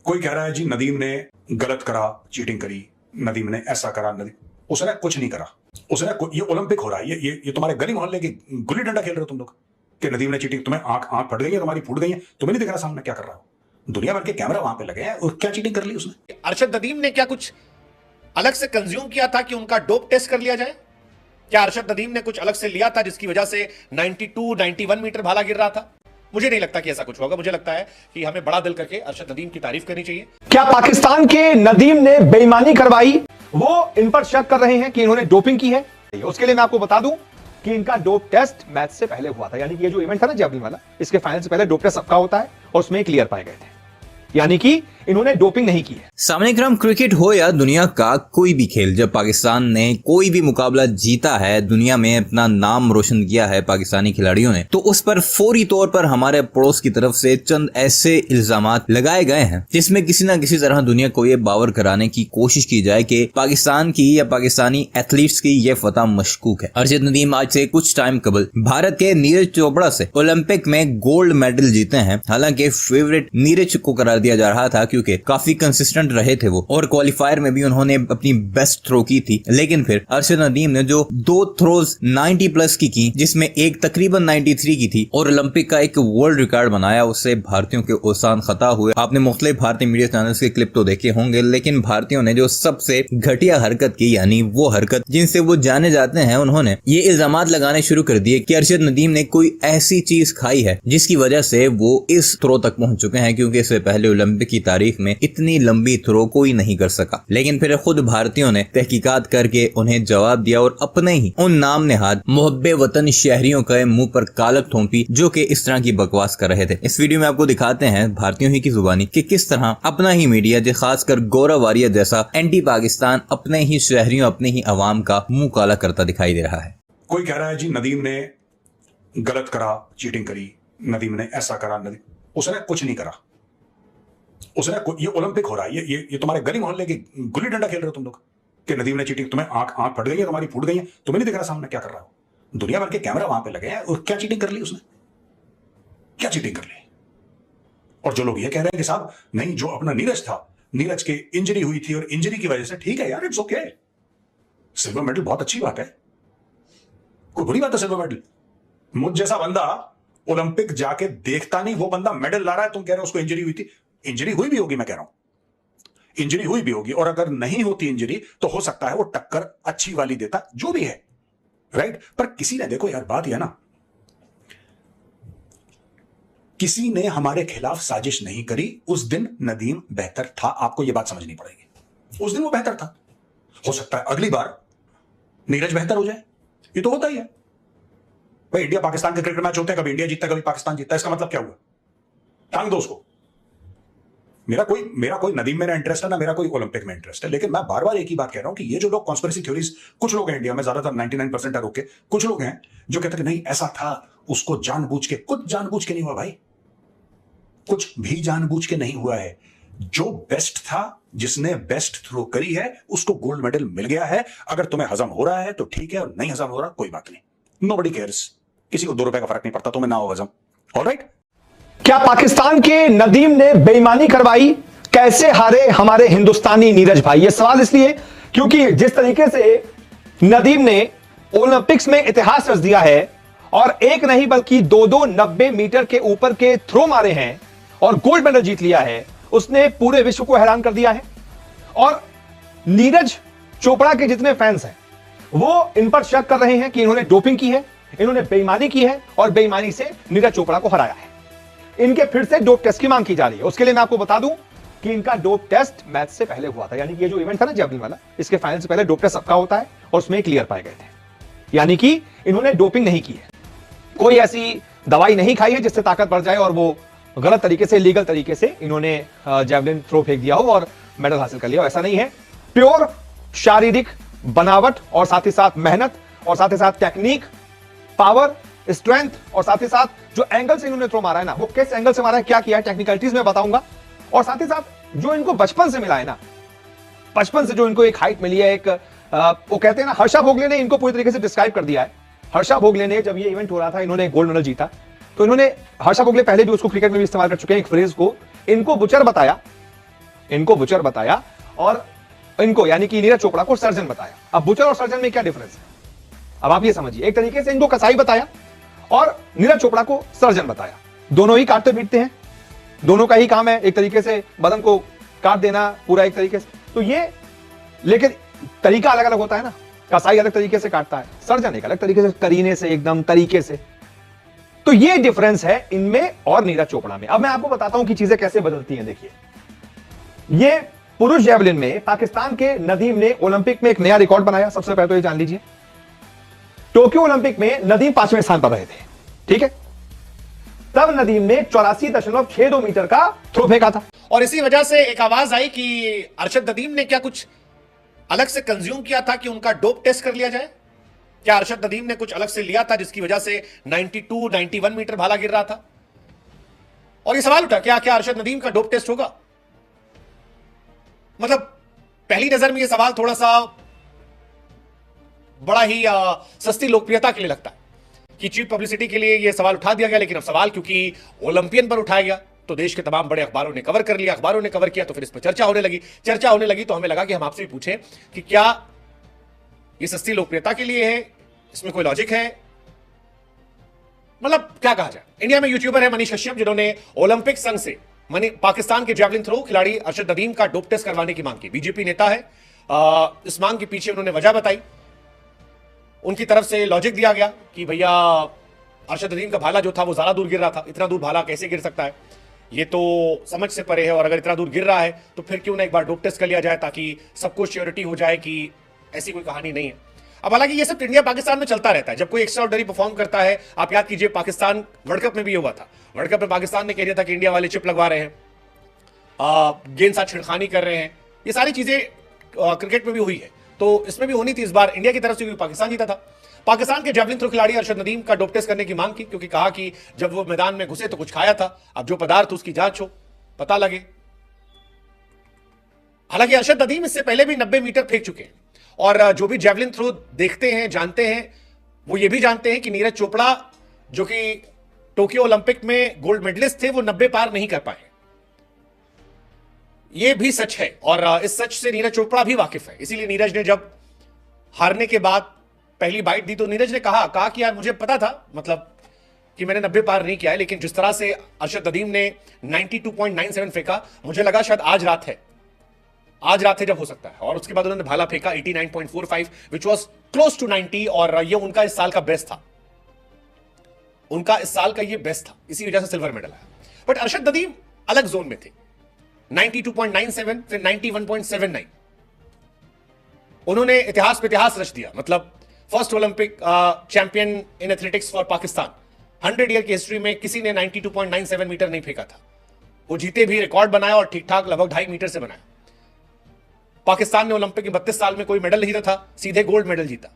कोई कह रहा है जी नदीम ने गलत करा, चीटिंग करी, नदीम ने ऐसा करा, उसने कुछ नहीं करा। ये ओलंपिक हो रहा है, ये तुम्हारे गली मोहल्ले की गुल्ली डंडा खेल रहे हो तुम लोग कि नदीम ने चीटिंग। तुम्हें आंख फट गई है, तुम्हारी फूट गई है, तुम्हें नहीं दिख रहा सामने क्या कर रहा हो? दुनिया भर के कैमरा वहां पे लगे हैं और क्या चीटिंग कर ली उसने? अरशद नदीम ने क्या कुछ अलग से कंज्यूम किया था कि उनका डोप टेस्ट कर लिया जाए? क्या अरशद नदीम ने कुछ अलग से लिया था जिसकी वजह से 91 मीटर भाला गिर रहा था? मुझे नहीं लगता कि ऐसा कुछ होगा। मुझे लगता है कि हमें बड़ा दिल करके अरशद नदीम की तारीफ करनी चाहिए। क्या पाकिस्तान के नदीम ने बेईमानी करवाई? वो इन पर शक कर रहे हैं कि इन्होंने डोपिंग की है। उसके लिए मैं आपको बता दूं कि इनका डोप टेस्ट मैच से पहले हुआ था। यानी कि ये जो इवेंट था ना जैवलिन वाला, इसके फाइनल से पहले डोप टेस्ट सबका होता है और उसमें क्लियर पाए गए थे, यानी कि इन्होंने डोपिंग नहीं की है। सामने क्रम क्रिकेट हो या दुनिया का कोई भी खेल, जब पाकिस्तान ने कोई भी मुकाबला जीता है, दुनिया में अपना नाम रोशन किया है पाकिस्तानी खिलाड़ियों ने, तो उस पर फौरी तौर पर हमारे पड़ोस की तरफ से चंद ऐसे इल्जामात लगाए गए हैं जिसमें किसी न किसी तरह दुनिया को ये बावर कराने की कोशिश की जाए कि पाकिस्तान की या पाकिस्तानी एथलीट्स की ये फतह मशकूक है। अरशद नदीम आज से कुछ टाइम कबल भारत के नीरज चोपड़ा से ओलंपिक में गोल्ड मेडल जीते हैं। हालांकि फेवरेट नीरज को करार दिया जा रहा था क्योंकि काफी कंसिस्टेंट रहे थे वो, और क्वालिफायर में भी उन्होंने अपनी बेस्ट थ्रो की थी। लेकिन फिर अरशद नदीम ने जो 2 थ्रोज 90 प्लस की जिसमें एक तकरीबन 93 की थी और ओलंपिक का एक वर्ल्ड रिकॉर्ड बनाया, उससे भारतीयों के ओसान खता हुए। आपने मुख्तलिफ भारतीय मीडिया चैनल्स के क्लिप तो देखे होंगे, लेकिन भारतीयों ने जो सबसे घटिया हरकत की, यानी वो हरकत जिनसे वो जाने जाते हैं, उन्होंने ये इल्जामात लगाने शुरू कर दिए कि अरशद नदीम ने कोई ऐसी चीज खाई है जिसकी वजह से वो इस थ्रो तक पहुंच चुके हैं, क्योंकि इससे पहले ओलंपिक की तारीख में इतनी लंबी थ्रो कोई नहीं कर सका। लेकिन फिर खुद भारतीयों ने तहकीकात करके उन्हें जवाब दिया और अपने ही उन नाम नेहाद मुहब्बे वतन शहरियों के मुंह पर कालक थोपी जो कि इस तरह की बकवास कर रहे थे। इस वीडियो में आपको दिखाते हैं भारतीयों ही की जुबानी कि किस तरह अपना ही मीडिया, जो खासकर गौरव वारिया जैसा एंटी पाकिस्तान, अपने ही शहरियों, अपने ही अवाम का मुंह काला करता दिखाई दे रहा है। कोई कह रहा है जी नदीम ने गलत करा, चीटिंग करी, नदीम ने ऐसा करा, उसने कुछ नहीं करा। ये ओलंपिक हो रहा है, ये तुम्हारे गली मोहल्ले की गुल्ली डंडा खेल रहे हो तुम लोग कि नदीम ने चीटिंग। तुम्हें आंख फट गई है, तुम्हारी फूट गई है, तुम्हें नहीं दिख रहा सामने क्या कर रहा हो? दुनिया भर के कैमरा वहां पे लगे हैं और क्या चीटिंग कर ली उसने? क्या चीटिंग कर ली? और जो लोग ये कह रहे हैं कि साहब नहीं, जो अपना नीरज था, नीरज के इंजरी हुई थी और इंजरी की वजह से, ठीक है यार, इट्स ओके, सिल्वर मेडल बहुत अच्छी बात है, कोई बुरी बात है सिल्वर मेडल। मुझ जैसा बंदा ओलंपिक जाके देखता नहीं, वो बंदा मेडल ला रहा है, तुम कह रहे हो उसको इंजरी हुई थी। इंजरी हुई भी होगी, मैं कह रहा हूं इंजरी हुई भी होगी, और अगर नहीं होती इंजरी तो हो सकता है वो टक्कर अच्छी वाली देता, जो भी है, राइट। पर किसी ने, देखो यार, बात यह ना, किसी ने हमारे खिलाफ साजिश नहीं करी। उस दिन नदीम बेहतर था, आपको यह बात समझनी पड़ेगी। उस दिन वो बेहतर था, हो सकता है अगली बार नीरज बेहतर हो जाए, ये तो होता ही है भाई। इंडिया पाकिस्तान के क्रिकेट मैच होते हैं, कभी इंडिया जीतता है, कभी पाकिस्तान जीतता है, इसका मतलब क्या हुआ? टांग दो उसको। मेरा कोई नदीम में ना इंटरेस्ट है, ना मेरा कोई ओलंपिक में इंटरेस्ट है, लेकिन मैं बार बार एक ही बात कह रहा हूं कि ये जो लोग कॉन्स्पिरेसी थ्योरीज, कुछ लोग हैं इंडिया में, ज्यादातर 99% है रोके, कुछ लोग हैं जो कहते हैं नहीं ऐसा था, उसको जानबूझ के, कुछ जानबूझ के नहीं हुआ भाई, कुछ भी जानबूझ के नहीं हुआ है। जो बेस्ट था, जिसने बेस्ट थ्रो करी है, उसको गोल्ड मेडल मिल गया है। अगर तुम्हें हजम हो रहा है तो ठीक है, और नहीं हजम हो रहा कोई बात नहीं, नोबडी केयर्स, किसी को 2 रुपए का फर्क नहीं पड़ता, तुम्हें ना हो हजम, ऑलराइट। क्या पाकिस्तान के नदीम ने बेईमानी करवाई? कैसे हारे हमारे हिंदुस्तानी नीरज भाई? ये सवाल इसलिए क्योंकि जिस तरीके से नदीम ने ओलंपिक्स में इतिहास रच दिया है, और एक नहीं बल्कि 2-2 90 मीटर के ऊपर के थ्रो मारे हैं और गोल्ड मेडल जीत लिया है, उसने पूरे विश्व को हैरान कर दिया है। और नीरज चोपड़ा के जितने फैंस हैं वो इन पर शक कर रहे हैं कि इन्होंने डोपिंग की है, इन्होंने बेईमानी की है और बेईमानी से नीरज चोपड़ा को हराया है। इनके फिर से डोप टेस्ट की मांग की जा रही है। उसके लिए मैं आपको बता दूं कि इनका डोप टेस्ट मैच से पहले हुआ था। यानी कि ये जो इवेंट था ना जैवलिन वाला, इसके फाइनल से पहले डोप टेस्ट सबका होता है और उसमें क्लियर पाए गए थे, यानी कि इन्होंने डोपिंग नहीं की है, कोई ऐसी दवाई नहीं खाई है जिससे ताकत बढ़ जाए और वो गलत तरीके से, लीगल तरीके से इन्होंने जैवलिन थ्रो फेंक दिया हो और मेडल हासिल कर लिया हो, ऐसा नहीं है। प्योर शारीरिक बनावट और साथ ही साथ मेहनत और साथ ही साथ टेक्निक, पावर, स्ट्रेंथ और साथ ही साथ जो एंगल से इन्होंने थ्रो मारा है ना, वो किस एंगल से मारा है, क्या किया है, टेक्निकलिटीज में बताऊंगा। और साथ ही साथ जो इनको बचपन से मिला है ना, बचपन से जो इनको एक हाइट मिली है, एक वो कहते हैं ना, हर्षा भोगले ने इनको पूरी तरीके से डिस्क्राइब कर दिया है। हर्षा भोगले ने, जब ये इवेंट हो रहा था, इन्होंने गोल्ड मेडल जीता, तो इन्होंने, हर्षा भोगले पहले भी उसको क्रिकेट में भी इस्तेमाल कर चुके हैं, एक फ्रेज को, इनको बुचर बताया इनको बुचर बताया और इनको यानी कि नीरज चोपड़ा को सर्जन बताया। अब बुचर और सर्जन में क्या डिफरेंस है, अब आप ये समझिए। एक तरीके से इनको कसाई बताया और नीरज चोपड़ा को सर्जन बताया। दोनों ही काटते पीटते हैं, दोनों का ही काम है एक तरीके से बदन को काट देना पूरा एक तरीके से। तो ये लेकिन तरीका अलग अलग होता है ना, कसाई अलग तरीके से काटता है, सर्जन एक अलग तरीके से, करीने से, एकदम तरीके से। तो ये डिफरेंस है इनमें और नीरज चोपड़ा में। अब मैं आपको बताता हूं कि चीजें कैसे बदलती हैं। देखिए, ये पुरुष जेवलिन में पाकिस्तान के नदीम ने ओलंपिक में एक नया रिकॉर्ड बनाया। सबसे पहले तो ये जान लीजिए, टोक्यो ओलंपिक में नदीम 5वें स्थान पर रहे थे, ठीक है। तब नदीम ने 84.62 मीटर का थ्रो फेंका था। और इसी वजह से एक आवाज आई कि अरशद नदीम ने क्या कुछ अलग से कंज्यूम किया था कि उनका डोप टेस्ट कर लिया जाए। क्या अरशद नदीम ने कुछ अलग से लिया था जिसकी वजह से 92, 91 मीटर भाला गिर रहा था। और यह सवाल उठा, क्या क्या अरशद नदीम का डोप टेस्ट होगा। मतलब पहली नजर में यह सवाल थोड़ा सा बड़ा ही सस्ती लोकप्रियता के लिए लगता है कि चीप पब्लिसिटी के लिए यह सवाल उठा दिया गया। लेकिन अब सवाल क्योंकि ओलंपियन पर उठाया गया तो देश के तमाम बड़े अखबारों ने कवर कर लिया, अखबारों ने कवर किया, तो फिर इस पर चर्चा होने लगी। तो हमें लगा कि हम आपसे भी पूछें कि क्या ये सस्ती लोकप्रियता के लिए है, इसमें कोई लॉजिक है। मतलब क्या कहा जाए। इंडिया में यूट्यूबर है मनीष कश्यप, जिन्होंने ओलंपिक संघ से पाकिस्तान के जेवलिन थ्रो खिलाड़ी अरशद नदीम का डोप टेस्ट करवाने की मांग की। बीजेपी नेता है, इस मांग के पीछे उन्होंने वजह बताई। उनकी तरफ से लॉजिक दिया गया कि भैया अरशद नदीम का भाला जो था वो ज्यादा दूर गिर रहा था, इतना दूर भाला कैसे गिर सकता है, ये तो समझ से परे है। और अगर इतना दूर गिर रहा है तो फिर क्यों ना एक बार डोप टेस्ट कर लिया जाए ताकि सबको श्योरिटी हो जाए कि ऐसी कोई कहानी नहीं है। अब हालांकि ये सब इंडिया पाकिस्तान में चलता रहता है जब कोई एक्स्ट्राऑर्डिनरी परफॉर्म करता है। आप याद कीजिए पाकिस्तान वर्ल्ड कप में भी हुआ था। वर्ल्ड कप में पाकिस्तान ने कह दिया था कि इंडिया वाले चिप लगवा रहे हैं, गेंद साथ छिड़खानी कर रहे हैं। ये सारी चीजें क्रिकेट में भी हुई है, तो इसमें भी होनी थी। इस बार इंडिया की तरफ से पाकिस्तान जीता था। पाकिस्तान के जेवलिन थ्रो खिलाड़ी अरशद नदीम का डोप टेस्ट करने की मांग की, क्योंकि कहा कि जब वो मैदान में घुसे तो कुछ खाया था, अब जो पदार्थ उसकी जांच हो, पता लगे। हालांकि अरशद नदीम इससे पहले भी 90 मीटर फेंक चुके हैं और जो भी जेवलिन थ्रो देखते हैं, जानते हैं, वो ये भी जानते हैं कि नीरज चोपड़ा जो कि टोक्यो ओलंपिक में गोल्ड मेडलिस्ट थे, वो 90 पार नहीं कर पाए। ये भी सच है और इस सच से नीरज चोपड़ा भी वाकिफ है। इसीलिए नीरज ने जब हारने के बाद पहली बाइट दी तो नीरज ने कहा कि यार मुझे पता था, मतलब कि मैंने 90 पार नहीं किया है, लेकिन जिस तरह से अरशद नदीम ने 92.97 फेंका, मुझे लगा शायद आज रात है जब हो सकता है। और उसके बाद उन्होंने भाला फेंका 89.45 विच वाज क्लोज टू 90 और ये उनका इस साल का बेस्ट था। इसी वजह से सिल्वर मेडल आया। बट अरशद नदीम अलग जोन में थे, 92.97 फिर 91.79। उन्होंने इतिहास पे इतिहास रच दिया। मतलब first Olympic champion in athletics for Pakistan. 100 year की हिस्ट्री में किसी ने 92.97 मीटर नहीं फेंका था। वो जीते भी, रिकॉर्ड बनाया और ठीक ठाक लगभग 2.5 मीटर से बनाया। पाकिस्तान ने ओलंपिक के 32 साल में कोई मेडल नहीं था, सीधे गोल्ड मेडल जीता।